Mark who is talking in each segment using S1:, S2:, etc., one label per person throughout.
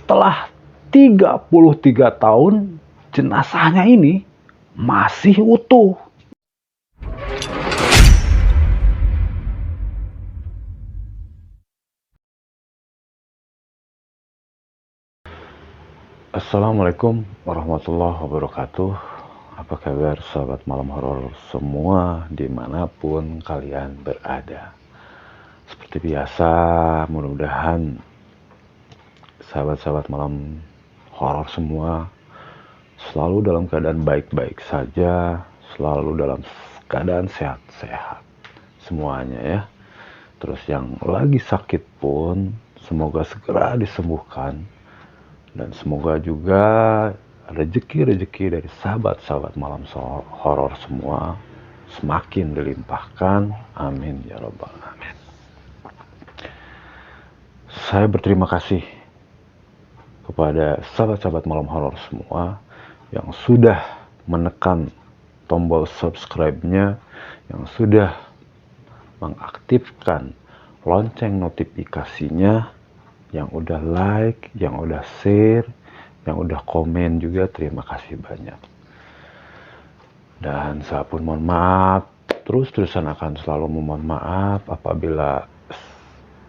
S1: setelah 33 tahun jenazahnya ini masih utuh. Assalamualaikum warahmatullahi wabarakatuh. Apa kabar sahabat malam horor semua dimanapun kalian berada? Seperti biasa, mudah-mudahan sahabat-sahabat malam horor semua selalu dalam keadaan baik-baik saja, selalu dalam keadaan sehat-sehat semuanya ya. Terus yang lagi sakit pun semoga segera disembuhkan, dan semoga juga rezeki-rezeki dari sahabat-sahabat malam horor semua semakin dilimpahkan. Amin ya rabbal alamin. Saya berterima kasih kepada sahabat-sahabat malam horor semua yang sudah menekan tombol subscribe-nya, yang sudah mengaktifkan lonceng notifikasinya, yang udah like, yang udah share, yang udah komen juga, terima kasih banyak. Dan saya pun mohon maaf, terus-terusan akan selalu memohon maaf apabila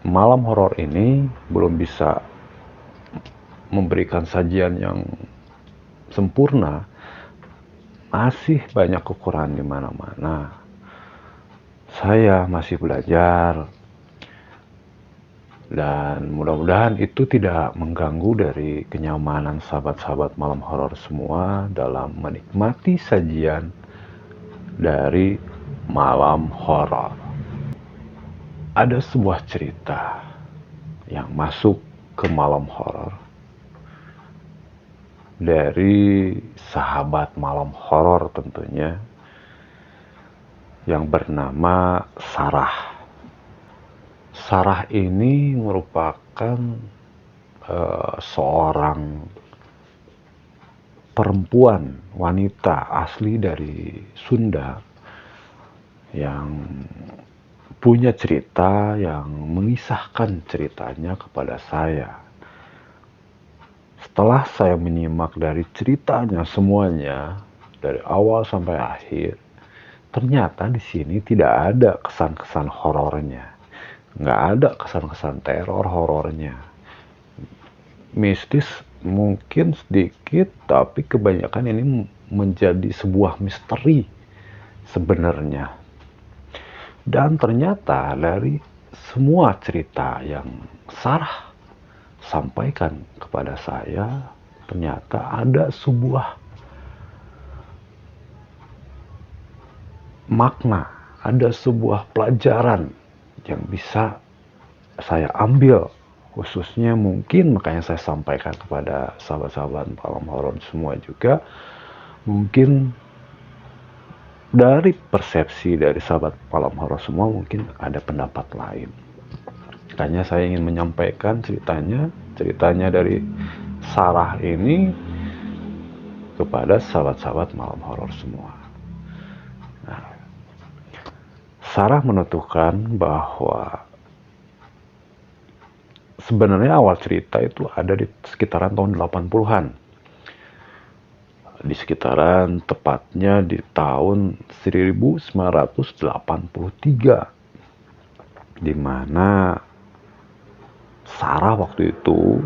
S1: malam horor ini belum bisa memberikan sajian yang sempurna. Masih banyak kekurangan di mana-mana. Saya masih belajar, dan mudah-mudahan itu tidak mengganggu dari kenyamanan sahabat-sahabat malam horor semua dalam menikmati sajian dari malam horor. Ada sebuah cerita yang masuk ke malam horor dari sahabat malam horor tentunya, yang bernama Sarah. Sarah ini merupakan seorang perempuan, wanita asli dari Sunda yang punya cerita, yang mengisahkan ceritanya kepada saya. Setelah saya menyimak dari ceritanya semuanya dari awal sampai akhir, ternyata di sini tidak ada kesan-kesan horornya. Nggak ada kesan-kesan teror horornya. Mistis mungkin sedikit, tapi kebanyakan ini menjadi sebuah misteri sebenarnya. Dan ternyata dari semua cerita yang Sarah sampaikan kepada saya, ternyata ada sebuah makna, ada sebuah pelajaran yang bisa saya ambil, khususnya mungkin makanya saya sampaikan kepada sahabat-sahabat malam horor semua juga. Mungkin dari persepsi dari sahabat malam horor semua mungkin ada pendapat lain. Makanya saya ingin menyampaikan ceritanya dari Sarah ini kepada sahabat-sahabat malam horor semua. Nah, Sarah menuturkan bahwa sebenarnya awal cerita itu ada di sekitaran tahun 80-an. Di sekitaran, tepatnya di tahun 1983. Di mana Sarah waktu itu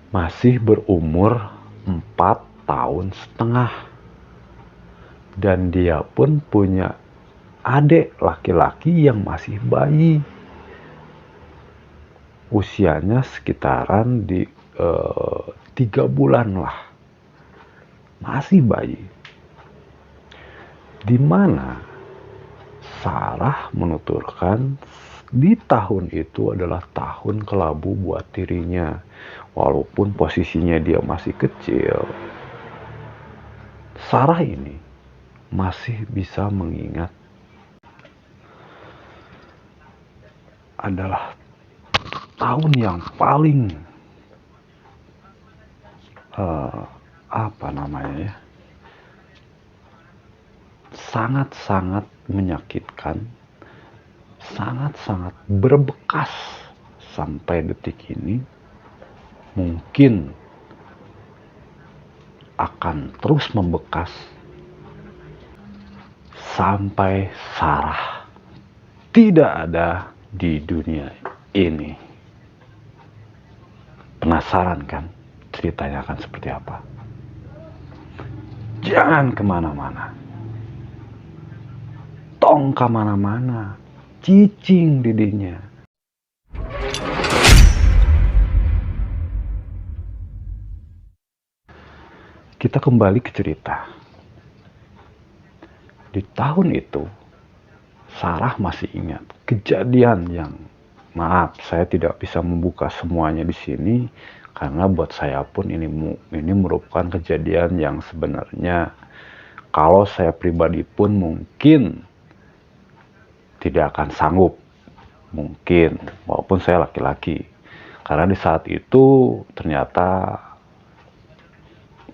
S1: masih berumur 4,5 tahun. Dan dia pun punya adik laki-laki yang masih bayi. Usianya sekitaran di 3 bulan lah. Masih bayi. Di mana Sarah menuturkan di tahun itu adalah tahun kelabu buat dirinya. Walaupun posisinya dia masih kecil, Sarah ini masih bisa mengingat adalah tahun yang paling sangat-sangat menyakitkan, sangat-sangat berbekas sampai detik ini, mungkin akan terus membekas sampai Sarah tidak ada di dunia ini. Penasaran kan ceritanya akan seperti apa? Jangan kemana-mana, tong kemana-mana, cicing didinya. Kita kembali ke cerita. Di tahun itu, Sarah masih ingat kejadian yang, maaf, saya tidak bisa membuka semuanya di sini karena buat saya pun ini merupakan kejadian yang sebenarnya kalau saya pribadi pun mungkin tidak akan sanggup, mungkin, walaupun saya laki-laki. Karena di saat itu ternyata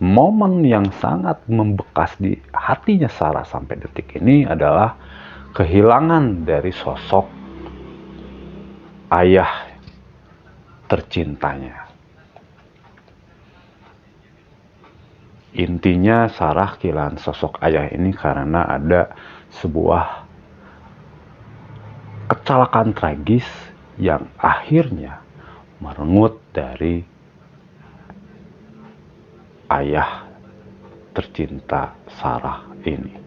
S1: momen yang sangat membekas di hatinya Sarah sampai detik ini adalah kehilangan dari sosok ayah tercintanya. Intinya Sarah kehilangan sosok ayah ini karena ada sebuah kecelakaan tragis yang akhirnya merenggut dari ayah tercinta Sarah ini.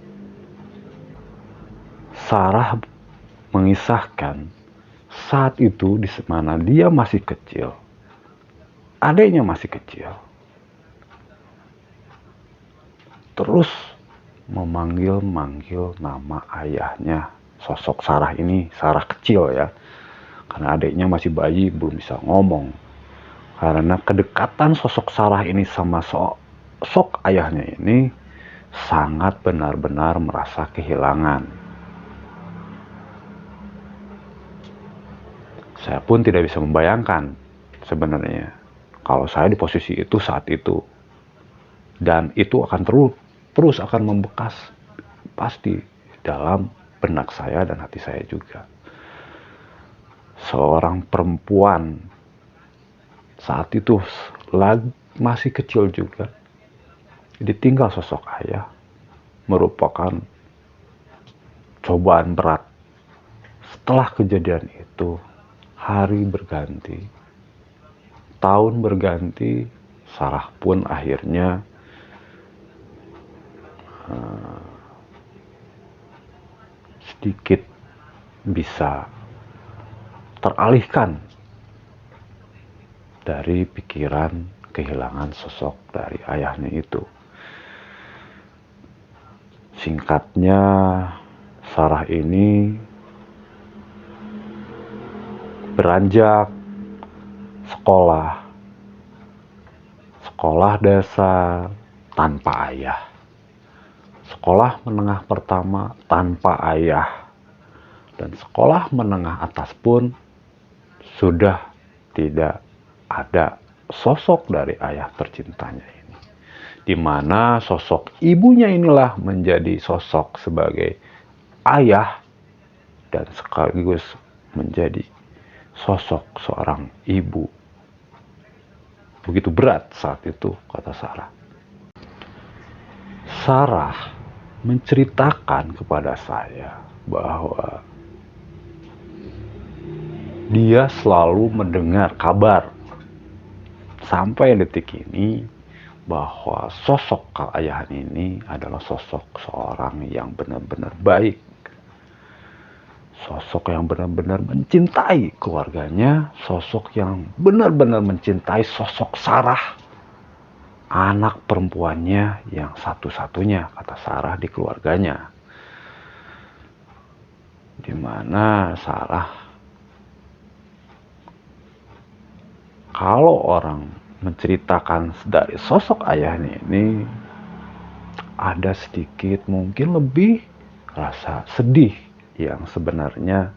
S1: Sarah mengisahkan saat itu di mana dia masih kecil, adiknya masih kecil, terus memanggil-manggil nama ayahnya. Sosok Sarah ini, Sarah kecil ya, karena adiknya masih bayi, belum bisa ngomong. Karena kedekatan sosok Sarah ini sama sosok ayahnya ini sangat benar-benar merasa kehilangan. Saya pun tidak bisa membayangkan sebenarnya kalau saya di posisi itu saat itu. Dan itu akan terus akan membekas pasti dalam benak saya dan hati saya juga. Seorang perempuan saat itu masih kecil juga, ditinggal sosok ayah merupakan cobaan berat. Setelah kejadian itu, hari berganti, tahun berganti, Sarah pun akhirnya sedikit bisa teralihkan dari pikiran kehilangan sosok dari ayahnya itu. Singkatnya, Sarah ini beranjak sekolah dasar tanpa ayah, sekolah menengah pertama tanpa ayah, dan sekolah menengah atas pun sudah tidak ada sosok dari ayah tercintanya ini. Di mana sosok ibunya inilah menjadi sosok sebagai ayah dan sekaligus menjadi sosok seorang ibu. Begitu berat saat itu, kata Sarah. Sarah menceritakan kepada saya bahwa dia selalu mendengar kabar sampai detik ini bahwa sosok ayah ini adalah sosok seorang yang benar-benar baik, sosok yang benar-benar mencintai keluarganya, sosok yang benar-benar mencintai sosok Sarah, anak perempuannya yang satu-satunya, kata Sarah, di keluarganya. Di mana Sarah, kalau orang menceritakan dari sosok ayahnya ini, ada sedikit mungkin lebih rasa sedih yang sebenarnya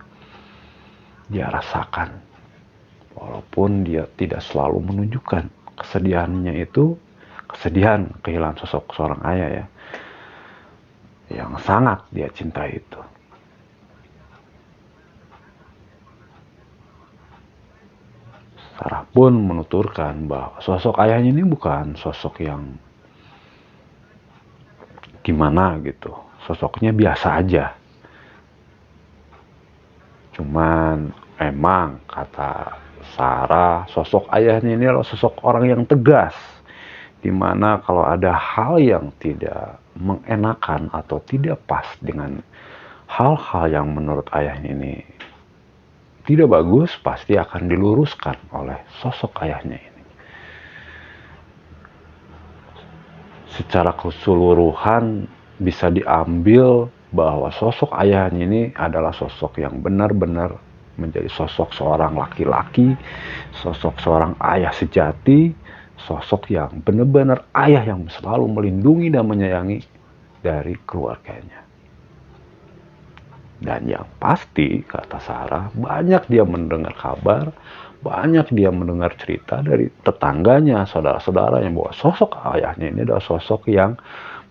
S1: dia rasakan. Walaupun dia tidak selalu menunjukkan kesedihannya itu, kesedihan kehilangan sosok seorang ayah ya, yang sangat dia cintai itu. Sarah pun menuturkan bahwa sosok ayahnya ini bukan sosok yang gimana gitu. Sosoknya biasa aja. Cuman emang kata Sarah, sosok ayahnya ini adalah sosok orang yang tegas. Dimana kalau ada hal yang tidak mengenakan atau tidak pas dengan hal-hal yang menurut ayahnya ini tidak bagus, pasti akan diluruskan oleh sosok ayahnya ini. Secara keseluruhan bisa diambil bahwa sosok ayahnya ini adalah sosok yang benar-benar menjadi sosok seorang laki-laki, sosok seorang ayah sejati, sosok yang benar-benar ayah yang selalu melindungi dan menyayangi dari keluarganya. Dan yang pasti, kata Sarah, banyak dia mendengar kabar, banyak dia mendengar cerita dari tetangganya, saudara-saudara yang bahwa sosok ayahnya ini adalah sosok yang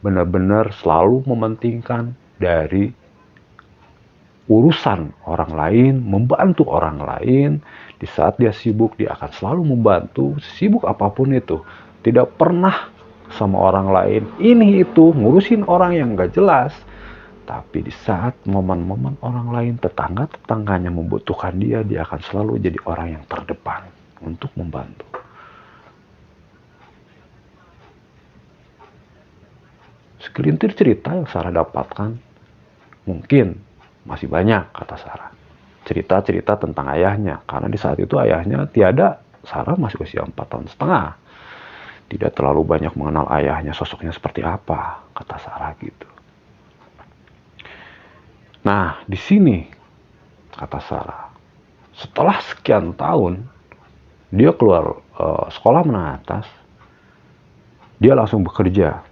S1: benar-benar selalu mementingkan dari urusan orang lain, membantu orang lain. Di saat dia sibuk, dia akan selalu membantu, sibuk apapun itu. Tidak pernah sama orang lain, ini itu, ngurusin orang yang gak jelas. Tapi di saat momen-momen orang lain, tetangga-tetangganya membutuhkan dia akan selalu jadi orang yang terdepan untuk membantu. Segelintir cerita yang Sarah dapatkan, mungkin masih banyak, kata Sarah. Cerita-cerita tentang ayahnya, karena di saat itu ayahnya tiada, Sarah masih usia 4 tahun setengah. Tidak terlalu banyak mengenal ayahnya, sosoknya seperti apa, kata Sarah gitu. Nah, di sini, kata Sarah, setelah sekian tahun, dia keluar sekolah menengah atas, dia langsung bekerja.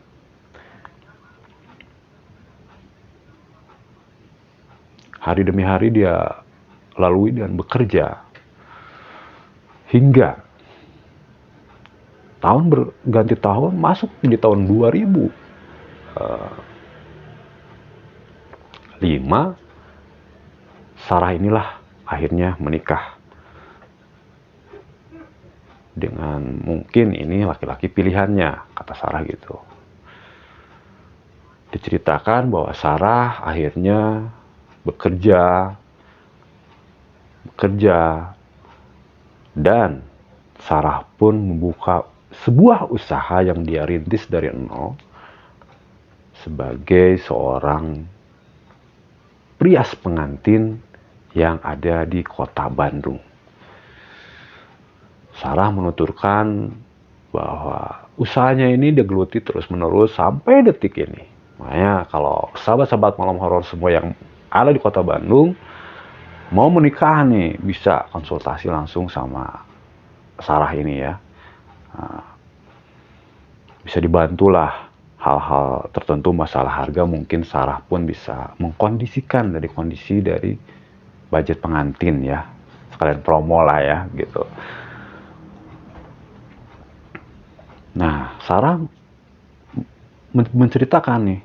S1: Hari demi hari dia lalui dan bekerja. Hingga tahun berganti tahun, masuk di tahun 2005, Sarah inilah akhirnya menikah dengan mungkin ini laki-laki pilihannya, kata Sarah gitu. Diceritakan bahwa Sarah akhirnya bekerja, dan Sarah pun membuka sebuah usaha yang dia rintis dari nol sebagai seorang prias pengantin yang ada di kota Bandung. Sarah menuturkan bahwa usahanya ini digeluti terus-menerus sampai detik ini. Makanya kalau sahabat-sahabat malam horor semua yang ada di kota Bandung mau menikah nih, bisa konsultasi langsung sama Sarah ini ya. Bisa dibantulah hal-hal tertentu, masalah harga mungkin Sarah pun bisa mengkondisikan dari kondisi dari budget pengantin ya, sekalian promo lah ya gitu. Nah, Sarah menceritakan nih,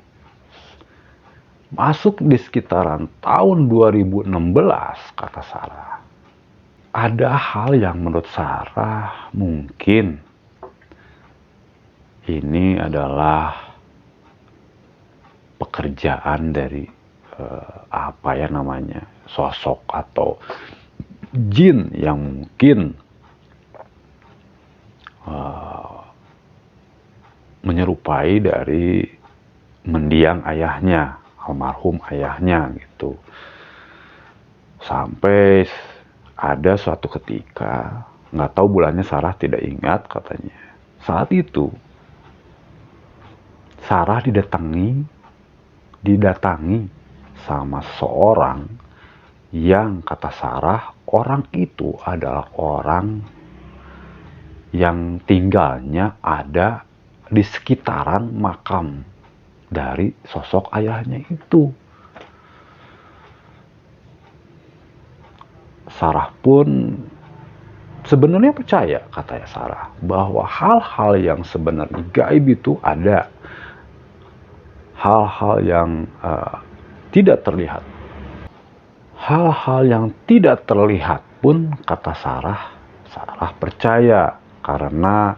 S1: masuk di sekitaran tahun 2016, kata Sarah, ada hal yang menurut Sarah mungkin ini adalah pekerjaan dari apa ya namanya, sosok atau jin yang mungkin menyerupai dari mendiang ayahnya, almarhum ayahnya gitu. Sampai ada suatu ketika, nggak tahu bulannya Sarah tidak ingat katanya. Saat itu Sarah didatangi sama seorang yang kata Sarah, orang itu adalah orang yang tinggalnya ada di sekitaran makam dari sosok ayahnya itu. Sarah pun sebenarnya percaya, katanya Sarah, bahwa hal-hal yang sebenarnya gaib itu ada. Hal-hal yang tidak terlihat. Hal-hal yang tidak terlihat pun, kata Sarah, Sarah percaya karena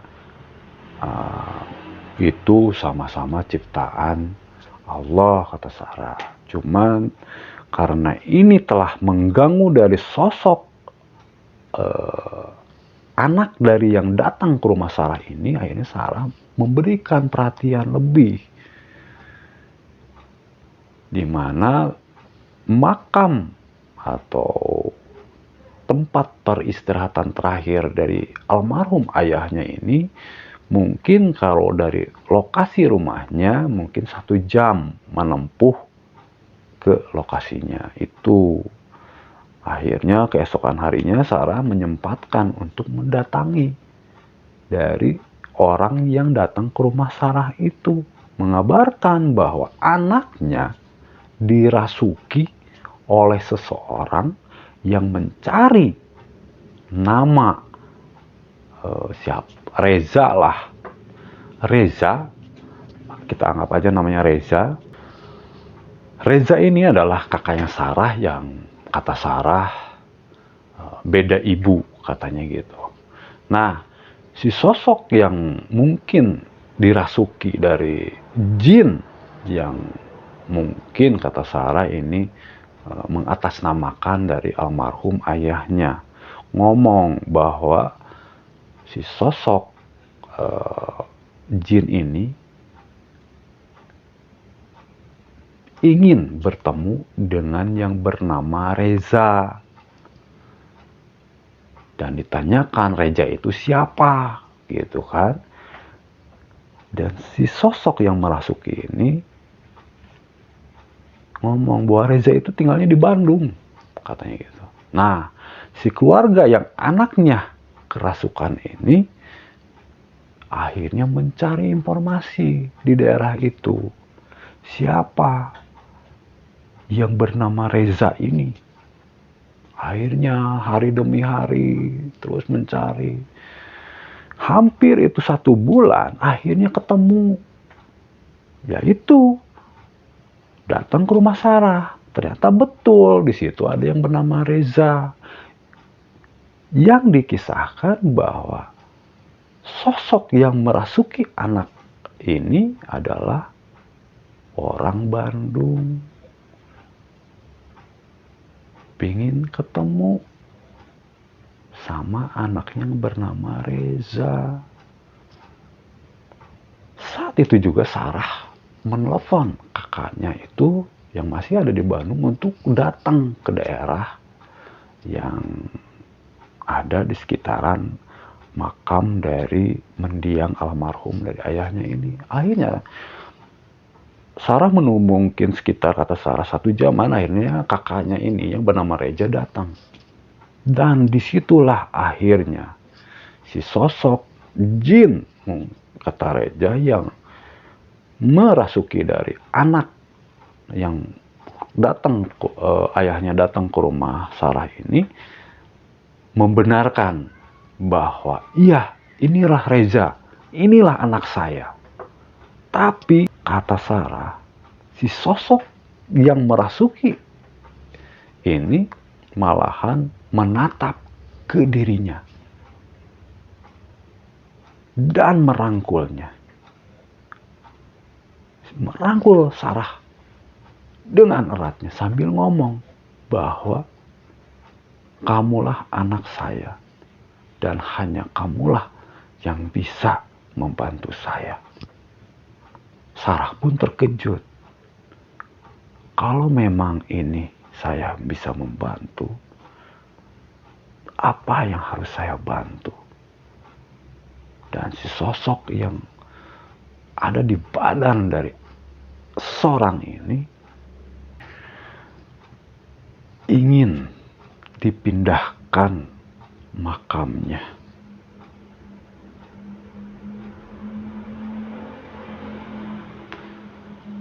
S1: itu sama-sama ciptaan Allah, kata Sarah. Cuman karena ini telah mengganggu dari sosok anak dari yang datang ke rumah Sarah ini, akhirnya Sarah memberikan perhatian lebih, di mana makam atau tempat peristirahatan terakhir dari almarhum ayahnya ini, mungkin kalau dari lokasi rumahnya mungkin 1 jam menempuh ke lokasinya itu. Akhirnya keesokan harinya Sarah menyempatkan untuk mendatangi dari orang yang datang ke rumah Sarah itu, mengabarkan bahwa anaknya dirasuki oleh seseorang yang mencari nama Reza lah. Reza, kita anggap aja namanya Reza. Reza ini adalah kakaknya Sarah yang kata Sarah beda ibu, katanya gitu. Nah, si sosok yang mungkin dirasuki dari jin yang mungkin kata Sarah ini mengatasnamakan dari almarhum ayahnya, ngomong bahwa si sosok jin ini ingin bertemu dengan yang bernama Reza. Dan ditanyakan Reza itu siapa, gitu kan. Dan si sosok yang merasuki ini ngomong bahwa Reza itu tinggalnya di Bandung, katanya gitu. Nah, si keluarga yang anaknya kerasukan ini akhirnya mencari informasi di daerah itu. Siapa yang bernama Reza ini? Akhirnya hari demi hari terus mencari. Hampir itu 1 bulan, akhirnya ketemu. Yaitu datang ke rumah Sarah. Ternyata betul di situ ada yang bernama Reza. Yang dikisahkan bahwa sosok yang merasuki anak ini adalah orang Bandung. Pingin ketemu sama anaknya yang bernama Reza. Saat itu juga Sarah menelepon kakaknya itu yang masih ada di Bandung untuk datang ke daerah yang ada di sekitaran makam dari mendiang almarhum dari ayahnya ini. Akhirnya Sarah mungkin sekitar kata Sarah 1 jaman, akhirnya kakaknya ini yang bernama Reza datang. Dan disitulah akhirnya si sosok jin, kata Reza, yang merasuki dari anak yang datang ayahnya datang ke rumah Sarah ini, membenarkan bahwa iya, inilah Reza, inilah anak saya. Tapi kata Sarah, si sosok yang merasuki ini malahan menatap ke dirinya dan merangkulnya. Merangkul Sarah dengan eratnya sambil ngomong bahwa kamulah anak saya dan hanya kamulah yang bisa membantu saya. Sarah pun terkejut. Kalau memang ini saya bisa membantu, apa yang harus saya bantu? Dan si sosok yang ada di badan dari seorang ini ingin dipindahkan makamnya.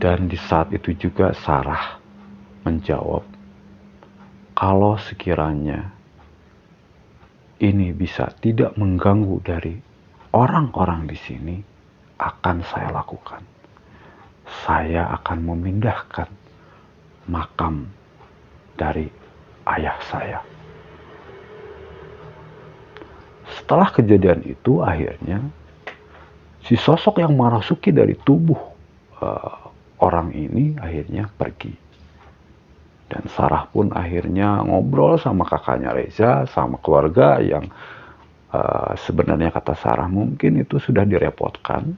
S1: Dan di saat itu juga Sarah menjawab, kalau sekiranya ini bisa tidak mengganggu dari orang-orang di sini, akan saya lakukan. Saya akan memindahkan makam dari ayah saya. setelah kejadian itu akhirnya si sosok yang merasuki dari tubuh orang ini akhirnya pergi. Dan Sarah pun akhirnya ngobrol sama kakaknya Reza, sama keluarga yang sebenarnya kata Sarah mungkin itu sudah direpotkan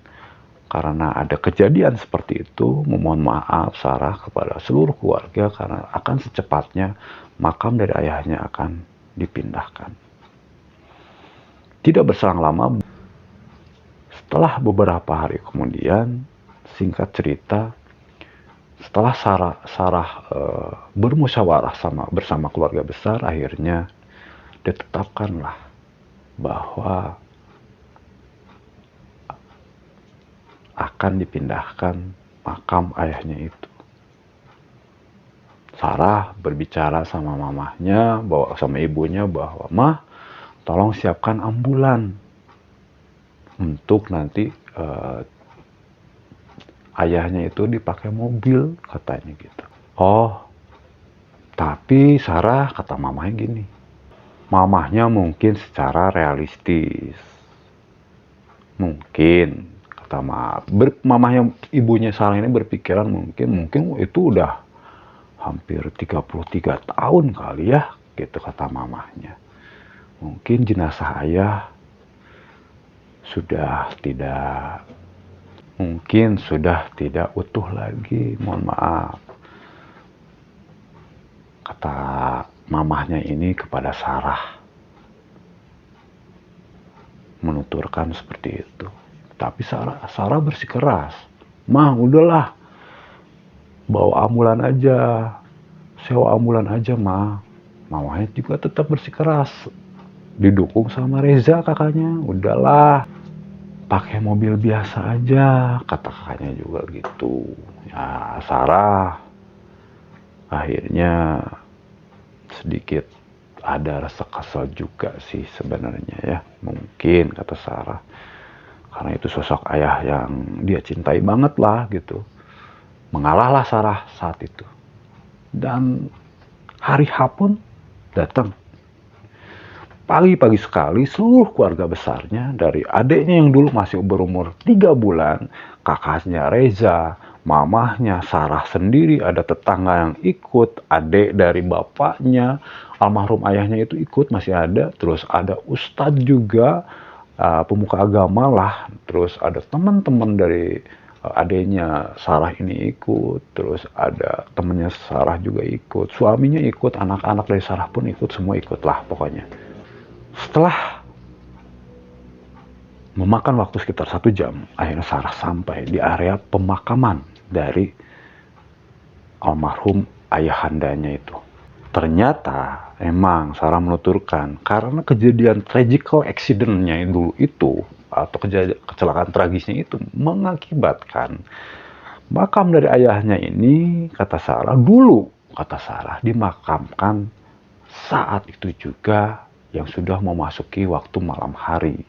S1: karena ada kejadian seperti itu. Memohon maaf Sarah kepada seluruh keluarga karena akan secepatnya makam dari ayahnya akan dipindahkan. Tidak berselang lama, setelah beberapa hari kemudian, singkat cerita, setelah Sarah bermusyawarah bersama keluarga besar, akhirnya ditetapkanlah bahwa akan dipindahkan makam ayahnya itu. Sarah berbicara sama mamahnya, sama ibunya bahwa, "Mah, tolong siapkan ambulan untuk nanti ayahnya itu dipakai mobil," katanya gitu. "Oh, tapi Sarah," kata mamahnya gini. Mamahnya mungkin secara realistis. Mungkin, kata mamahnya, ibunya Sarah ini berpikiran mungkin itu udah hampir 33 tahun kali ya, gitu kata mamahnya. Mungkin jenazah ayah sudah tidak utuh lagi, mohon maaf, kata mamahnya ini kepada Sarah, menuturkan seperti itu. Tapi Sarah bersikeras, "Mah, udahlah, bawa ambulan aja, sewa ambulan aja, Mah." Mamahnya juga tetap bersikeras, didukung sama Reza kakaknya, "Udahlah, pakai mobil biasa aja," kata kakaknya juga gitu. Ya, Sarah akhirnya sedikit ada rasa kesal juga sih sebenarnya ya, mungkin kata Sarah, karena itu sosok ayah yang dia cintai banget lah gitu. Mengalahlah Sarah saat itu. Dan hari H pun datang. Pagi-pagi sekali seluruh keluarga besarnya, dari adiknya yang dulu masih berumur 3 bulan, kakaknya Reza, mamahnya, Sarah sendiri, ada tetangga yang ikut, adik dari bapaknya, almarhum ayahnya itu ikut, masih ada, terus ada ustadz juga, pemuka agama lah, terus ada teman-teman dari adiknya Sarah ini ikut, terus ada temannya Sarah juga ikut, suaminya ikut, anak-anak dari Sarah pun ikut, semua ikut lah pokoknya. Setelah memakan waktu sekitar 1 jam, akhirnya Sarah sampai di area pemakaman dari almarhum ayahandanya itu. Ternyata emang Sarah menuturkan karena kejadian tragical accident-nya dulu itu, atau kecelakaan tragisnya itu mengakibatkan makam dari ayahnya ini, kata Sarah, dimakamkan saat itu juga yang sudah memasuki waktu malam hari,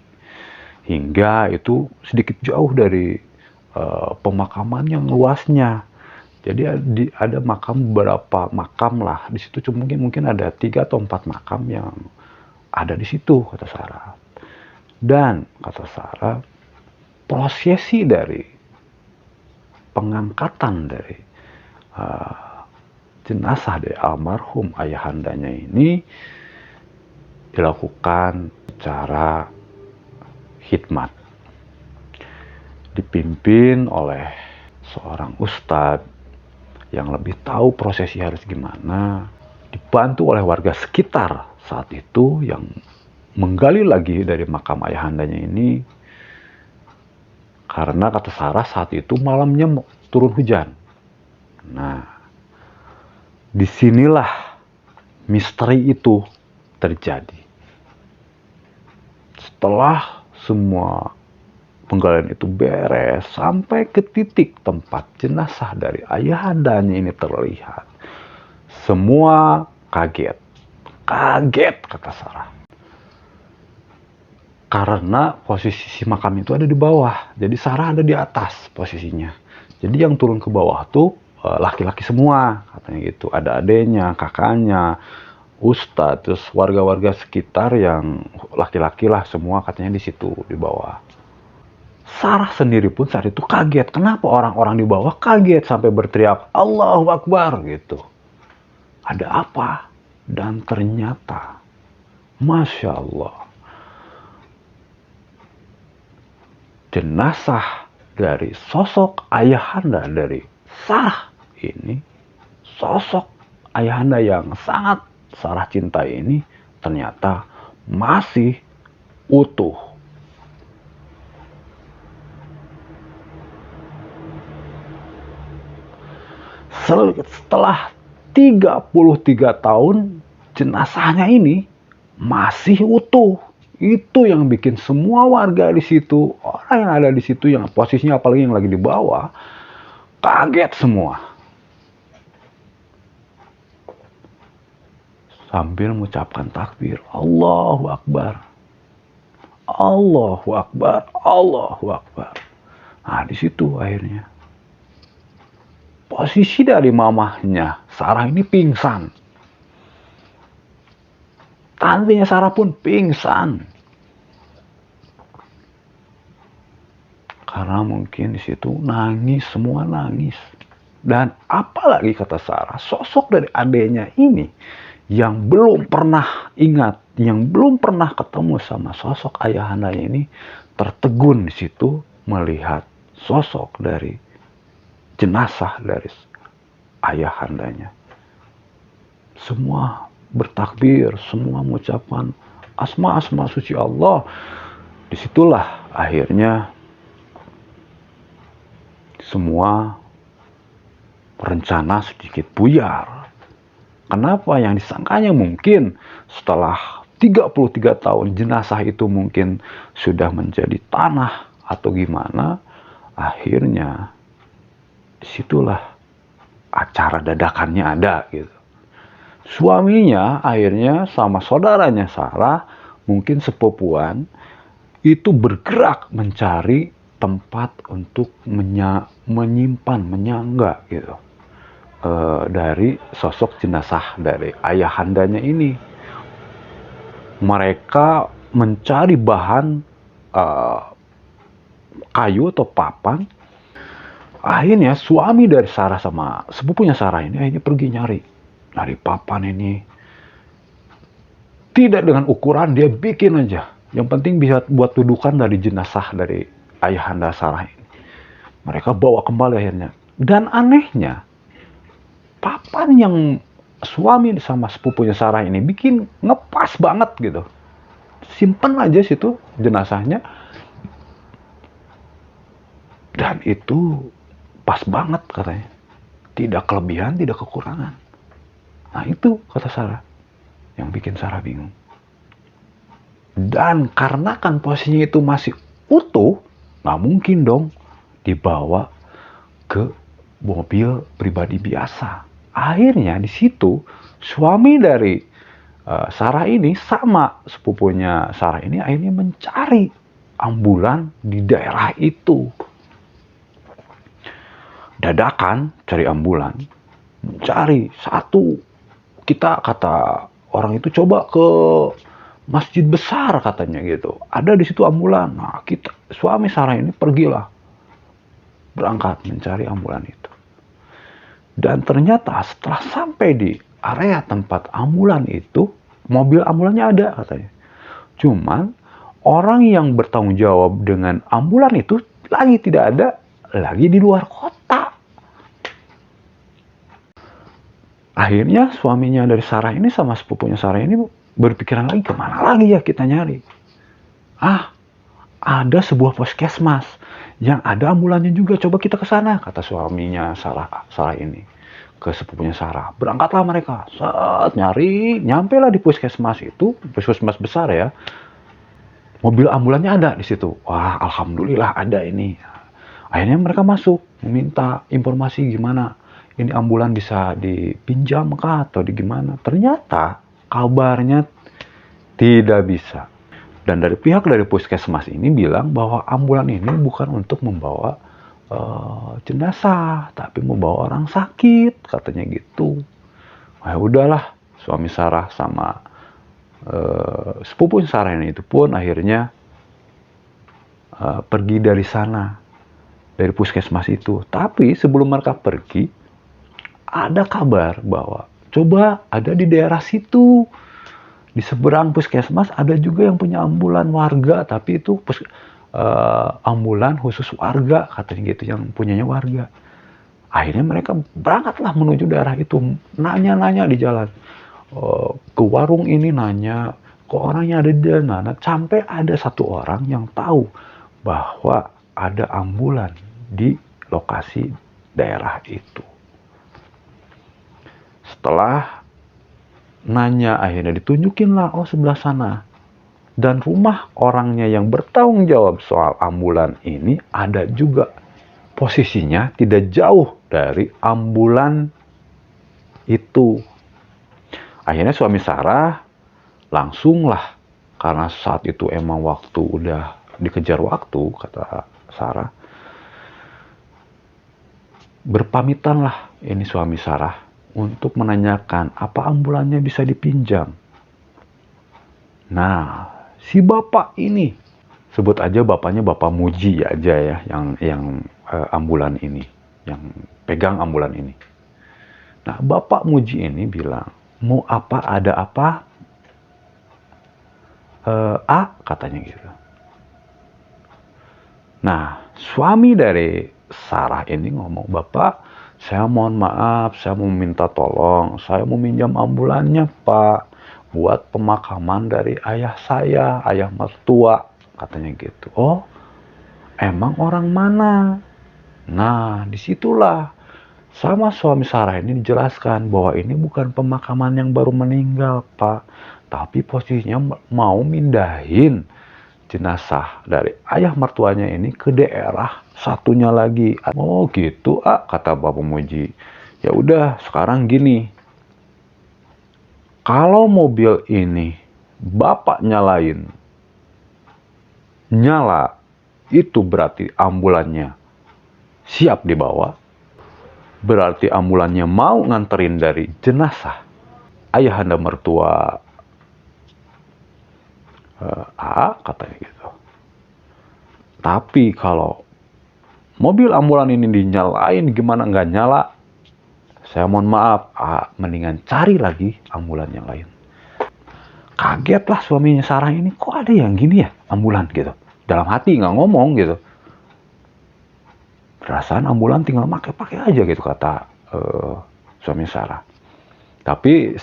S1: hingga itu sedikit jauh dari pemakaman yang luasnya. Jadi ada beberapa makam lah di situ, mungkin ada 3 atau 4 makam yang ada di situ, kata Sarah. Dan kata Sarah, prosesi dari pengangkatan dari jenazah dari almarhum ayahandanya ini dilakukan secara khidmat, dipimpin oleh seorang ustadz yang lebih tahu prosesi harus gimana, dibantu oleh warga sekitar saat itu yang menggali lagi dari makam ayahandanya ini, karena kata Sarah saat itu malamnya turun hujan. Nah, disinilah misteri itu terjadi. Setelah semua penggalian itu beres, sampai ke titik tempat jenazah dari ayahandanya ini terlihat, semua kaget kata Sarah. Karena posisi makam itu ada di bawah, jadi Sarah ada di atas posisinya. Jadi yang turun ke bawah tuh laki-laki semua, katanya gitu. Ada adenya, kakaknya, ustadz, terus warga-warga sekitar yang laki-laki lah semua katanya di situ di bawah. Sarah sendiri pun saat itu kaget. Kenapa orang-orang di bawah kaget sampai berteriak Allahu Akbar gitu. Ada apa? Dan ternyata, Masya Allah, jenazah dari sosok ayahanda dari Sarah ini, sosok ayahanda yang sangat Sarah cintai ini, ternyata masih utuh. Setelah 33 tahun, jenazahnya ini masih utuh. Itu yang bikin semua warga di situ, orang yang ada di situ, yang posisinya apalagi yang lagi di bawah, kaget semua. Sambil mengucapkan takbir, Allahu Akbar. Allahu Akbar, Allahu Akbar. Nah, di situ akhirnya posisi dari mamahnya Sarah ini pingsan. Tantenya Sarah pun pingsan. Karena mungkin di situ nangis, semua nangis. Dan apalagi kata Sarah, sosok dari adiknya ini yang belum pernah ingat, yang belum pernah ketemu sama sosok ayahandanya ini, tertegun di situ melihat sosok dari jenazah dari ayahandanya. Semua bertakbir, semua mengucapkan asma-asma suci Allah. Disitulah akhirnya semua rencana sedikit buyar. Kenapa? Yang disangkanya mungkin setelah 33 tahun jenazah itu mungkin sudah menjadi tanah atau gimana, akhirnya disitulah acara dadakannya ada gitu. Suaminya akhirnya sama saudaranya Sarah, mungkin sepupuan, itu bergerak mencari tempat untuk menyimpan, menyangga gitu, dari sosok jenazah dari ayahandanya ini. Mereka mencari bahan kayu atau papan. Akhirnya suami dari Sarah sama sepupunya Sarah ini akhirnya pergi nyari papan ini. Tidak dengan ukuran, dia bikin aja. Yang penting bisa buat dudukan dari jenazah dari ayahanda Sarah ini. Mereka bawa kembali akhirnya. Dan anehnya, papan yang suami sama sepupunya Sarah ini bikin ngepas banget gitu. Simpen aja situ jenazahnya. Dan itu pas banget katanya. Tidak kelebihan, tidak kekurangan. Nah itu kata Sarah yang bikin Sarah bingung. Dan karena kan posisinya itu masih utuh, nggak mungkin dong dibawa ke mobil pribadi biasa. Akhirnya di situ suami dari Sarah ini sama sepupunya Sarah ini akhirnya mencari ambulan di daerah itu. Dadakan cari ambulan, mencari satu. Kita kata orang itu coba ke masjid besar katanya gitu. Ada di situ ambulan. Nah, suami Sarah ini pergilah berangkat mencari ambulan itu. Dan ternyata setelah sampai di area tempat ambulan itu, mobil ambulannya ada katanya. Cuman orang yang bertanggung jawab dengan ambulan itu lagi tidak ada, lagi di luar kota. Akhirnya suaminya dari Sarah ini sama sepupunya Sarah ini berpikiran lagi, kemana lagi ya kita nyari. Ada sebuah puskesmas yang ada ambulannya juga, coba kita ke sana, kata suaminya Sarah ini ke sepupunya Sarah. Berangkatlah mereka, nyari, nyampe lah di puskesmas itu, puskesmas besar ya. Mobil ambulannya ada di situ. Wah, alhamdulillah ada ini. Akhirnya mereka masuk, meminta informasi gimana ini ambulan bisa dipinjam kah atau di gimana. Ternyata kabarnya tidak bisa. Dan dari pihak dari puskesmas ini bilang bahwa ambulan ini bukan untuk membawa jenazah, tapi membawa orang sakit, katanya gitu. Nah, udahlah, suami Sarah sama sepupu Sarah ini itu pun akhirnya pergi dari sana, dari puskesmas itu. Tapi sebelum mereka pergi, ada kabar bahwa coba ada di daerah situ, di seberang puskesmas ada juga yang punya ambulan warga, tapi itu ambulan khusus warga, katanya gitu, yang punyanya warga. Akhirnya mereka berangkatlah menuju daerah itu, nanya-nanya di jalan. Ke warung ini nanya, ke orang yang ada di mana, sampai ada satu orang yang tahu bahwa ada ambulan di lokasi daerah itu. Setelah nanya, akhirnya ditunjukin lah, oh sebelah sana. Dan rumah orangnya yang bertanggung jawab soal ambulan ini ada juga. Posisinya tidak jauh dari ambulan itu. Akhirnya suami Sarah langsung lah, karena saat itu emang waktu udah dikejar waktu, kata Sarah. Berpamitan lah ini suami Sarah untuk menanyakan apa ambulannya bisa dipinjam. Nah, si bapak ini, sebut aja bapaknya Bapak Muji aja ya, yang ambulan ini, yang pegang ambulan ini. Nah, Bapak Muji ini bilang, mau apa, ada apa? Katanya gitu. Nah, suami dari Sarah ini ngomong, Bapak, saya mohon maaf, saya mau minta tolong, saya mau minjam ambulannya, Pak, buat pemakaman dari ayah saya, ayah mertua, katanya gitu. Oh, emang orang mana? Nah, disitulah sama suami Sarah ini dijelaskan bahwa ini bukan pemakaman yang baru meninggal, Pak, tapi posisinya mau mindahin jenazah dari ayah mertuanya ini ke daerah satunya lagi. Oh gitu, kata Bapak Muji. Ya udah, sekarang gini. Kalau mobil ini Bapak nyalain, nyala, itu berarti ambulannya siap dibawa. Berarti ambulannya mau nganterin dari jenazah ayahanda mertua katanya gitu. Tapi kalau mobil ambulan ini dinyalain, gimana nggak nyala? Saya mohon maaf, mendingan cari lagi ambulan yang lain. Kagetlah suaminya Sarah ini, kok ada yang gini ya ambulan gitu. Dalam hati nggak ngomong gitu. Perasaan ambulan tinggal pakai aja gitu, kata suami Sarah. Tapi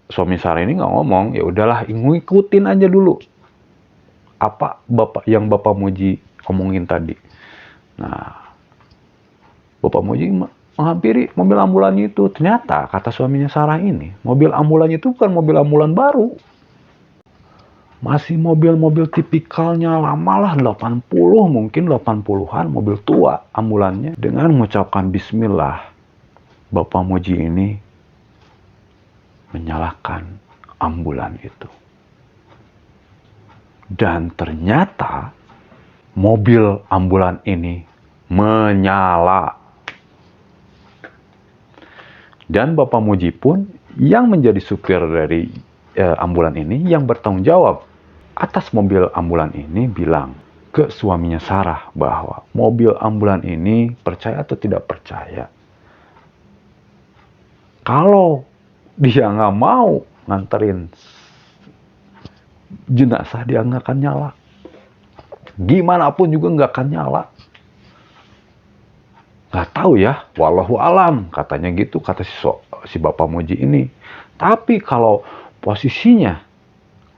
S1: suami Sarah ini nggak ngomong, ya udahlah, ngikutin aja dulu apa Bapak Muji omongin tadi. Nah, Bapak Muji menghampiri mobil ambulan itu. Ternyata kata suaminya Sarah ini, mobil ambulan itu bukan mobil ambulan baru. Masih mobil-mobil tipikalnya lama lah, 80 mungkin 80-an, mobil tua ambulannya. Dengan mengucapkan bismillah, Bapak Muji ini menyalakan ambulan itu. Dan ternyata mobil ambulan ini menyala. Dan Bapak Muji pun yang menjadi supir dari ambulan ini, yang bertanggung jawab atas mobil ambulan ini, bilang ke suaminya Sarah bahwa mobil ambulan ini, percaya atau tidak percaya, kalau dia nggak mau nganterin jenazah, dia nggak akan nyala. Gimana pun juga nggak akan nyala. Nggak tahu ya, wallahu alam, katanya gitu, kata si Bapak Muji ini. Tapi kalau posisinya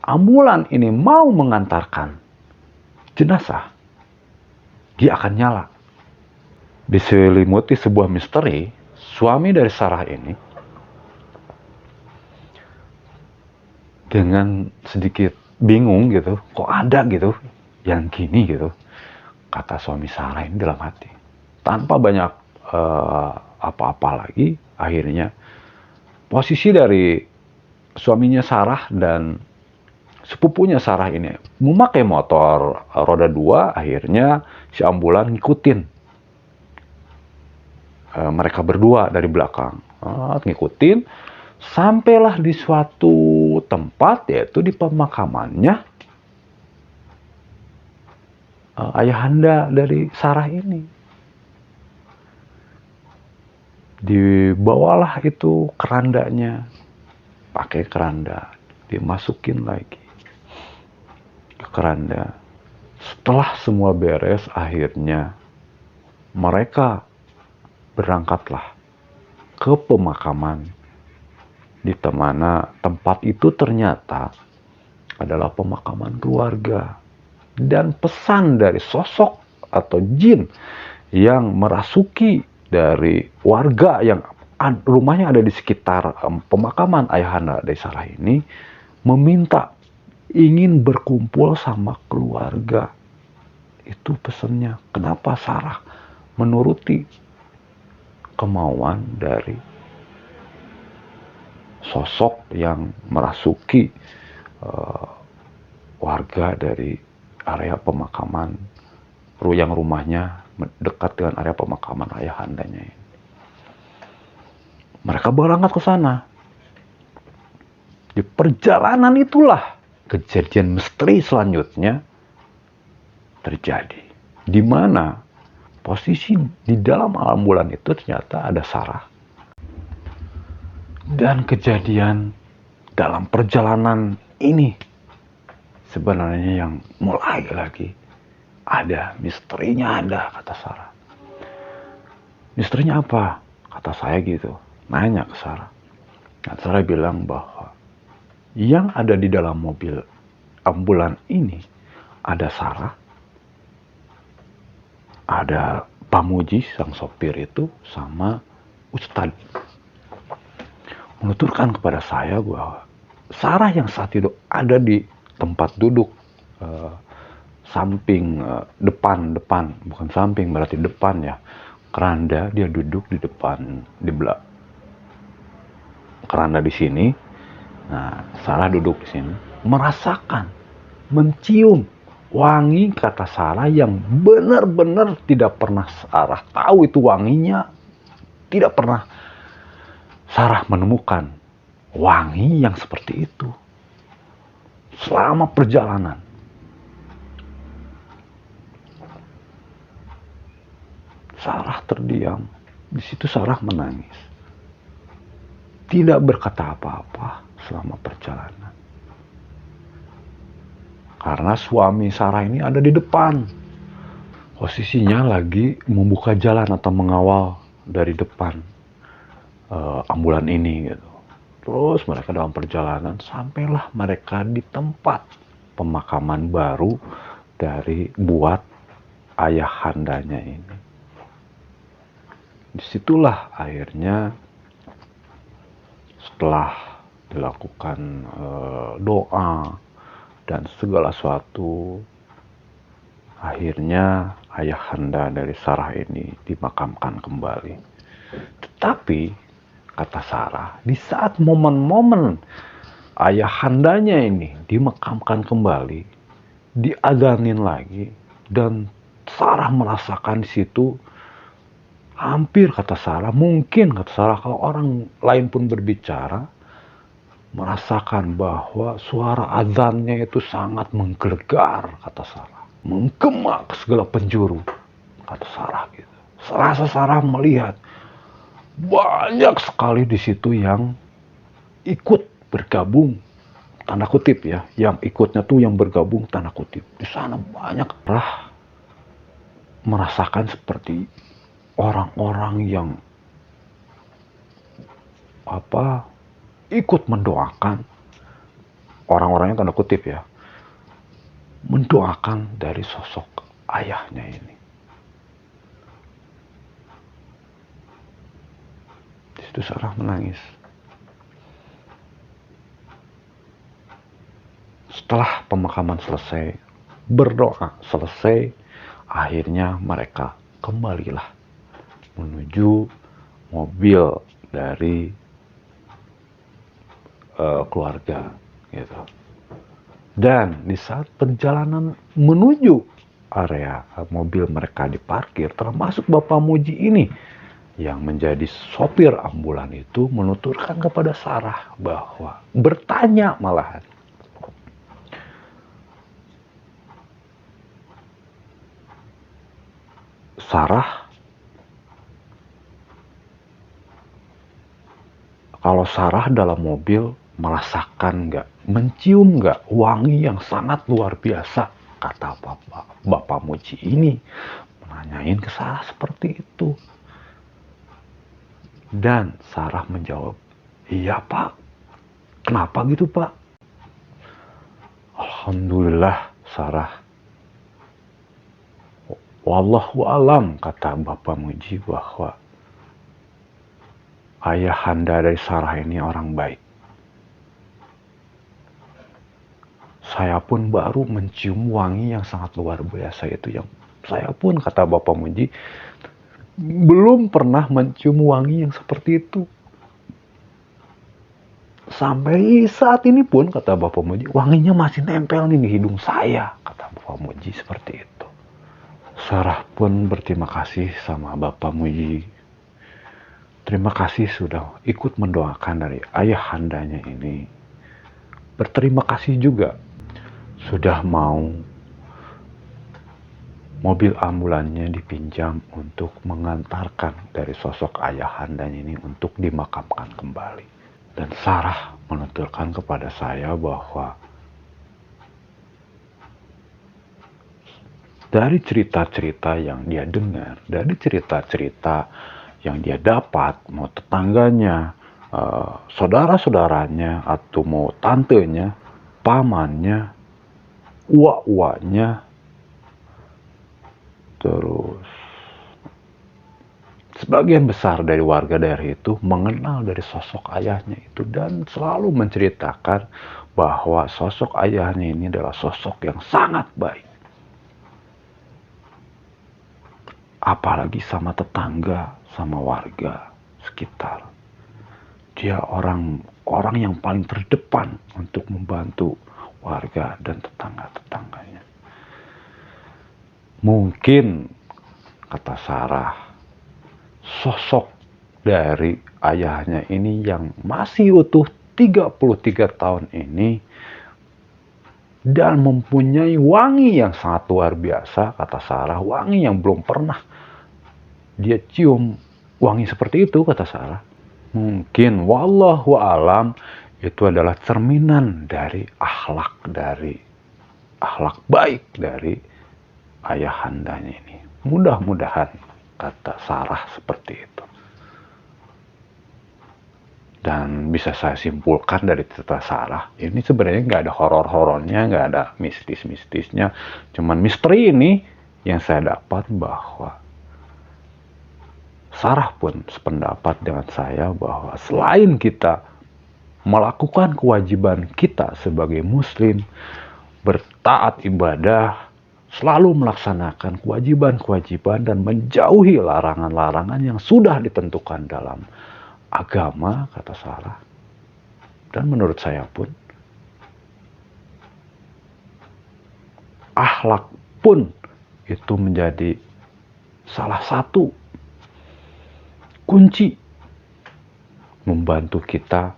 S1: ambulan ini mau mengantarkan jenazah, dia akan nyala. Diselimuti sebuah misteri, suami dari Sarah ini dengan sedikit bingung gitu, kok ada gitu yang gini gitu, kata suami Sarah ini dalam hati. Tanpa banyak apa-apa lagi, akhirnya posisi dari suaminya Sarah dan sepupunya Sarah ini memakai motor roda 2, akhirnya si ambulan ngikutin mereka berdua dari belakang, ngikutin Sampailah di suatu tempat, yaitu di pemakamannya ayahanda dari Sarah ini. Dibawalah itu kerandanya, pakai keranda, dimasukin lagi ke keranda. Setelah semua beres, akhirnya mereka berangkatlah ke pemakaman, di mana tempat itu ternyata adalah pemakaman keluarga. Dan pesan dari sosok atau jin yang merasuki dari warga yang rumahnya ada di sekitar pemakaman ayahanda dari Sarah ini, meminta ingin berkumpul sama keluarga. Itu pesannya. Kenapa Sarah menuruti kemauan dari sosok yang merasuki warga dari area pemakaman, yang rumahnya dekat dengan area pemakaman ayahandanya ini. Mereka berangkat ke sana. Di perjalanan itulah kejadian misteri selanjutnya terjadi, di mana posisi di dalam ambulan itu ternyata ada Sarah. Dan kejadian dalam perjalanan ini sebenarnya yang mulai lagi ada misterinya, ada, kata Sarah. Misterinya apa? Kata saya gitu, nanya ke Sarah. Nah, Sarah bilang bahwa yang ada di dalam mobil ambulan ini ada Sarah, ada Pamuji sang sopir itu, sama Ustadz. Menuturkan kepada saya bahwa Sarah yang saat itu ada di tempat duduk samping, depan, bukan samping, berarti depan ya, keranda. Dia duduk di depan, di belakang keranda di sini. Nah, Sarah duduk di sini, merasakan, mencium wangi, kata Sarah, yang benar-benar tidak pernah Sarah tahu itu wanginya. Tidak pernah Sarah menemukan wangi yang seperti itu selama perjalanan. Sarah terdiam. Di situ Sarah menangis. Tidak berkata apa-apa selama perjalanan. Karena suami Sarah ini ada di depan. Posisinya lagi membuka jalan atau mengawal dari depan ambulan ini gitu. Terus mereka dalam perjalanan sampailah mereka di tempat pemakaman baru dari buat ayahandanya ini. Disitulah akhirnya setelah dilakukan doa dan segala sesuatu, akhirnya ayahanda dari Sarah ini dimakamkan kembali. Tetapi kata Sarah, di saat momen-momen ayahandanya ini dimakamkan kembali, diazanin lagi, dan Sarah merasakan di situ, hampir, kata Sarah, mungkin, kata Sarah, kalau orang lain pun berbicara, merasakan bahwa suara azannya itu sangat menggelegar, kata Sarah, menggema ke segala penjuru, kata Sarah gitu. Serasa Sarah melihat banyak sekali di situ yang ikut bergabung, tanda kutip ya, yang ikutnya tuh yang bergabung, tanda kutip. Di sana banyak merasakan seperti orang-orang yang ikut mendoakan, orang-orangnya tanda kutip ya, mendoakan dari sosok ayahnya ini. Di situ Sarah menangis. Setelah pemakaman selesai, berdoa selesai, akhirnya mereka kembalilah menuju mobil dari keluarga gitu. Dan di saat perjalanan menuju area mobil mereka diparkir, termasuk Bapak Muji ini yang menjadi sopir ambulan itu menuturkan kepada Sarah bahwa bertanya malahan, Sarah, kalau Sarah dalam mobil merasakan nggak, mencium nggak wangi yang sangat luar biasa, kata Bapak Muji ini menanyain ke Sarah seperti itu. Dan Sarah menjawab, iya Pak, kenapa gitu Pak? Alhamdulillah Sarah. Wallahu alam, kata Bapak Muji, bahwa ayahanda dari Sarah ini orang baik. Saya pun baru mencium wangi yang sangat luar biasa itu, yang saya pun, kata Bapak Muji, belum pernah mencium wangi yang seperti itu. Sampai saat ini pun, kata Bapak Muji, wanginya masih nempel nih di hidung saya, kata Bapak Muji seperti itu. Sarah pun berterima kasih sama Bapak Muji. Terima kasih sudah ikut mendoakan dari ayahandanya ini. Berterima kasih juga sudah mau mobil ambulannya dipinjam untuk mengantarkan dari sosok ayahandanya ini untuk dimakamkan kembali. Dan Sarah menuturkan kepada saya bahwa dari cerita-cerita yang dia dengar, dari cerita-cerita yang dia dapat, mau tetangganya, saudara-saudaranya, atau mau tantenya, pamannya, uak-uaknya, terus sebagian besar dari warga daerah itu mengenal dari sosok ayahnya itu, dan selalu menceritakan bahwa sosok ayahnya ini adalah sosok yang sangat baik. Apalagi sama tetangga, sama warga sekitar. Dia orang yang paling terdepan untuk membantu warga dan tetangga-tetangganya. Mungkin, kata Sarah, sosok dari ayahnya ini yang masih utuh 33 tahun ini dan mempunyai wangi yang sangat luar biasa, kata Sarah, wangi yang belum pernah dia cium wangi seperti itu, kata Sarah. Mungkin, wallahu alam, itu adalah cerminan dari akhlak baik dari ayahandanya ini. Mudah-mudahan, kata Sarah, seperti itu. Dan bisa saya simpulkan dari cerita Sarah, ini sebenarnya nggak ada horor-horornya, nggak ada mistis-mistisnya. Cuman misteri ini yang saya dapat, bahwa Sarah pun sependapat dengan saya bahwa selain kita melakukan kewajiban kita sebagai muslim, bertaat ibadah, selalu melaksanakan kewajiban-kewajiban dan menjauhi larangan-larangan yang sudah ditentukan dalam agama, kata Sarah. Dan menurut saya pun, akhlak pun itu menjadi salah satu kunci membantu kita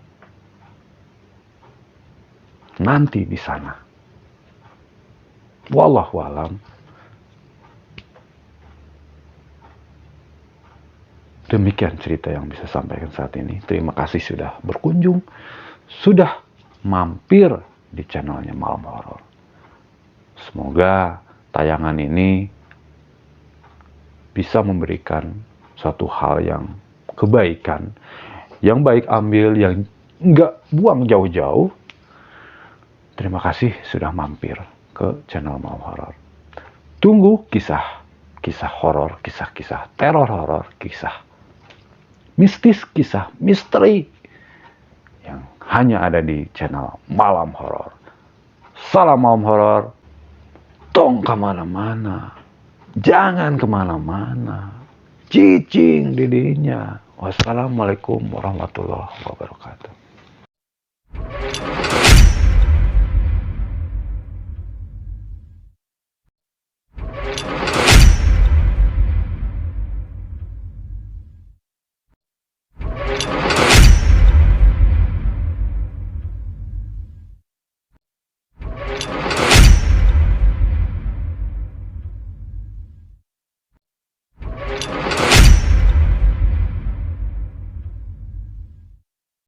S1: nanti di sana. Wallahu alam. Demikian cerita yang bisa sampaikan saat ini. Terima kasih sudah berkunjung, sudah mampir di channelnya Malam Horor. Semoga tayangan ini bisa memberikan suatu hal yang kebaikan, yang baik ambil, yang enggak buang jauh-jauh. Terima kasih sudah mampir ke channel Malam Horor. Tunggu kisah horor, kisah-kisah teror horor, kisah mistis, kisah misteri yang hanya ada di channel Malam Horor. Salam Malam Horor. Tong kemana-mana, jangan kemana-mana, cicing didinya. Wassalamualaikum warahmatullahi wabarakatuh.